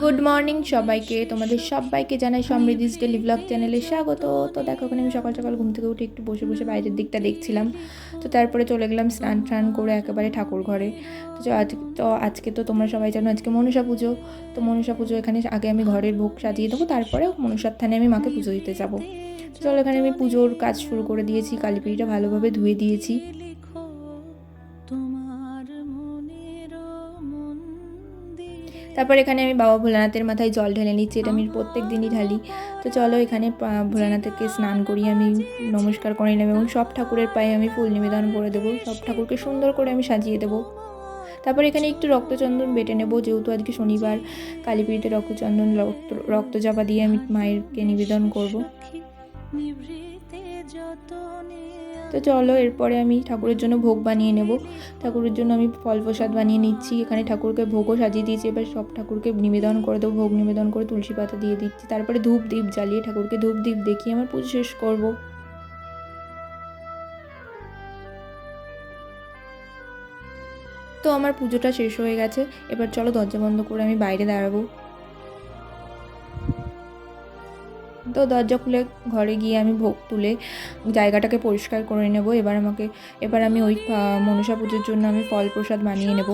Good morning সবাইকে, তোমাদের সবাইকে জানাই সমৃদ্ধিস ডেলি ব্লগ চ্যানেলে স্বাগত। তো দেখো, ওখানে আমি সকাল সকাল ঘুম থেকে উঠে একটু বসে বসে বাইরের দিকটা দেখছিলাম। তো তারপরে চলে গেলাম স্নান টান করে একেবারে ঠাকুর ঘরে। আজকে তো তোমরা সবাই জানো আজকে মনসা পুজো। তো মনসা পুজো এখানে আগে আমি ঘরের ভোগ সাজিয়ে দেবো, তারপরে মনসার থানে আমি মাকে পুজো দিতে যাবো। তো চলো, এখানে আমি পুজোর কাজ শুরু করে দিয়েছি, কালীপিঠটা ভালোভাবে ধুয়ে দিয়েছি। তারপর এখানে আমি বাবা ভোলানাথের মাথায় জল ঢেলে নিচ্ছি, এটা আমি প্রত্যেক দিনই ঢালি। তো চলো, এখানে ভোলানাথকে স্নান করিয়ে আমি নমস্কার করে নেব এবং সব ঠাকুরের পায়ে আমি ফুল নিবেদন করে দেবো। সব ঠাকুরকে সুন্দর করে আমি সাজিয়ে দেবো। তারপর এখানে একটু রক্তচন্দন বেটে নেব, যেহেতু আজকে শনিবার, কালীপীঠে রক্তচন্দন রক্তচাপা দিয়ে আমি মায়েরকে নিবেদন করব। তো চলো, এরপরে আমি ঠাকুরের জন্য ভোগ বানিয়ে নেব। ঠাকুরের জন্য আমি ফল প্রসাদ বানিয়ে নিচ্ছি। এখানে ঠাকুরকে ভোগও সাজিয়ে দিয়েছি, এবার সব ঠাকুরকে নিবেদন করে দেবো। ভোগ নিবেদন করে তুলসী পাতা দিয়ে দিচ্ছি, তারপরে ধূপ দ্বীপ জ্বালিয়ে ঠাকুরকে ধূপ দ্বীপ দেখিয়ে আমার পুজো শেষ করব। তো আমার পুজোটা শেষ হয়ে গেছে, এবার চলো দরজা বন্ধ করে আমি বাইরে দাঁড়াবো। তো দরজা খুলে ঘরে গিয়ে আমি ভোগ তুলে জায়গাটাকে পরিষ্কার করে নেব। এবার আমি ওই মনসা পুজোর জন্য আমি ফল প্রসাদ বানিয়ে নেব।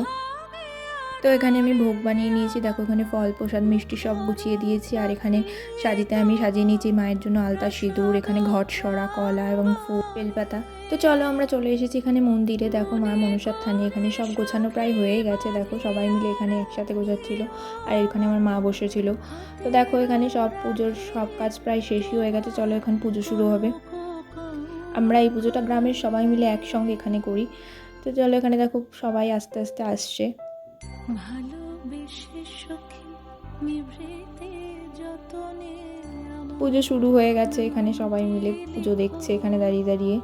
তো এখানে আমি ভোগ বানিয়ে নিয়েছি, দেখো এখানে ফল প্রসাদ মিষ্টি সব গুছিয়ে দিয়েছি। আর এখানে আমি সাজিয়ে নিয়েছি মায়ের জন্য আলতা সিঁদুর, এখানে ঘট সরা, কলা এবং ফুল বেলপাতা। তো চলো, আমরা চলে এসেছি এখানে মন্দিরে। দেখো মা মনসার থানে এখানে সব গোছানো প্রায় হয়ে গেছে। দেখো সবাই মিলে এখানে একসাথে গোছাচ্ছিল, আর এখানে আমার মা বসেছিল। তো দেখো এখানে সব পুজোর সব কাজ প্রায় শেষই হয়ে গেছে। চলো, এখন পুজো শুরু হবে। আমরা এই পুজোটা গ্রামের সবাই মিলে একসঙ্গে এখানে করি। তো চলো, এখানে দেখো সবাই আস্তে আস্তে আসছে। পুজো শুরু হয়ে গেছে, এখানে সবাই মিলে পুজো দেখছে এখানে দাঁড়িয়ে দাঁড়িয়ে।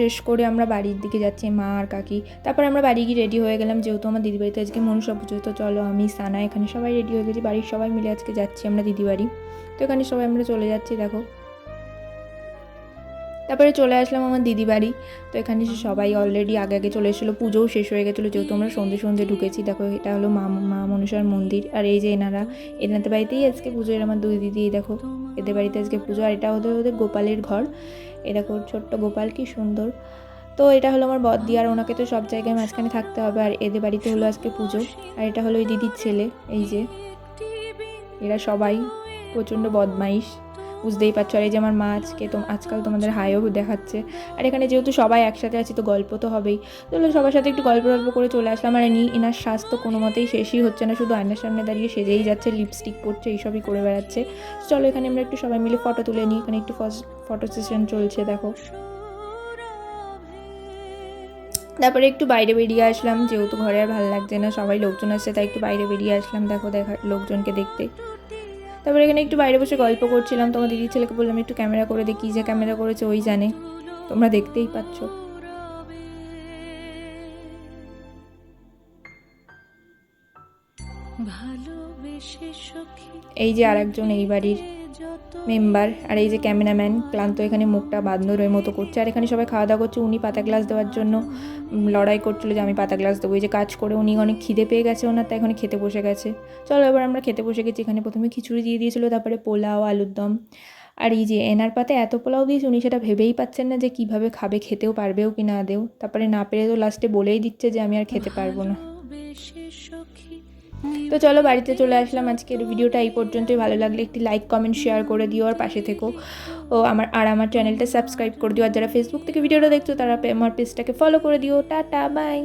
শেষ করে আমরা বাড়ির দিকে যাচ্ছি মা আর কাকি। তারপর আমরা বাড়ি গিয়ে রেডি হয়ে গেলাম, যেহেতু আমার দিদি বাড়িতে আজকে মনসা পুজো। তো চলো, আমি সানা এখানে সবাই রেডি হয়ে গেছি, বাড়ির সবাই মিলে আজকে যাচ্ছি আমরা দিদি বাড়ি। তো এখানে সবাই আমরা চলে যাচ্ছি দেখো। তারপরে চলে আসলাম আমার দিদি বাড়ি। তো এখানে সবাই অলরেডি আগে আগে চলে এসেছিলো, পুজোও শেষ হয়ে গেছিলো, যেহেতু আমরা সন্ধে ঢুকেছি। দেখো এটা হলো মা মনসার মন্দির। আর এই যে এনাদের বাড়িতেই আজকে পুজো। আমার দুই দিদি, দেখো এদের বাড়িতে আজকে পুজো। আর এটা ওদের গোপালের ঘর। এ দেখো ছোট্ট গোপাল, কি সুন্দর। তো এটা হলো আমার বদ্দি, আর ওনাকে তো সব জায়গায় মাঝখানে থাকতে হবে। আর এদের বাড়িতে হলো আজকে পুজো। আর এটা হলো এই দিদির ছেলে। এই যে এরা সবাই প্রচণ্ড বদমাইশ, বুঝতেই পারছো। আর এই যে আমার মা আজকাল তোমাদের হাইও দেখাচ্ছে। আর এখানে যেহেতু সবাই একসাথে আছি, তো গল্প তো হবেই। চলো, সবার সাথে একটু গল্প করে চলে আসলাম। আর এনার স্বাস্থ্য কোনো মতেই শেষই হচ্ছে না, শুধু আয়নার সামনে দাঁড়িয়ে সেজেই যাচ্ছে, লিপস্টিক পরছে, এইসবই করে বেড়াচ্ছে। চলো, এখানে আমরা একটু সবাই মিলে ফটো তুলে নিই। এখানে একটু ফটো সেশন চলছে দেখো। তারপরে একটু বাইরে বেরিয়ে আসলাম, যেহেতু ঘরে আর ভালো লাগছে না, সবাই লোকজন আসছে, তাই একটু বাইরে বেরিয়ে আসলাম দেখো লোকজনকে দেখতে। তারপরে এখানে একটু বাইরে বসে গল্প করছিলাম। তোমার দিদির ছেলেকে বললাম একটু ক্যামেরা করে দেখি, যে ক্যামেরা করেছে ওই জানে, তোমরা দেখতেই পাচ্ছ। এই যে আরেকজন এই বাড়ির মেম্বার, আর এই যে ক্যামেরাম্যান ক্লান্ত, এখানে মুখটা বাঁধনোর মতো করছে। আর এখানে সবাই খাওয়া দাওয়া করছে। উনি পাতা গ্লাস দেওয়ার জন্য লড়াই করছিল যে আমি পাতা গ্লাস দেবো। এই যে কাজ করে উনি অনেক খিদে পেয়ে গেছে ওনার, তাই এখানে খেতে বসে গেছে। চলো, এবার আমরা খেতে বসে গেছি। এখানে প্রথমে খিচুড়ি দিয়ে দিয়েছিল, তারপরে পোলাও, আলুর দম। আর এই যে এনার পাতে এত পোলাও দিয়েছে, উনি সেটা ভেবেই পাচ্ছেন না যে কীভাবে খাবে, খেতেও পারবেও কি না দেও। তারপরে না পেরে তো লাস্টে বলেই দিচ্ছে যে আমি আর খেতে পারবো না। তো চলো, বাড়িতে চলে আসলাম। আজকের ভিডিওটা এই পর্যন্তই। ভালো লাগলে একটি লাইক, কমেন্ট, শেয়ার করে দিও, আর পাশে থেকো। আমার চ্যানেলটা সাবস্ক্রাইব করে দিও। আর যারা ফেসবুক থেকে ভিডিওটা দেখছো, তারা আমার পেজটাকে ফলো করে দিও। Tata, by.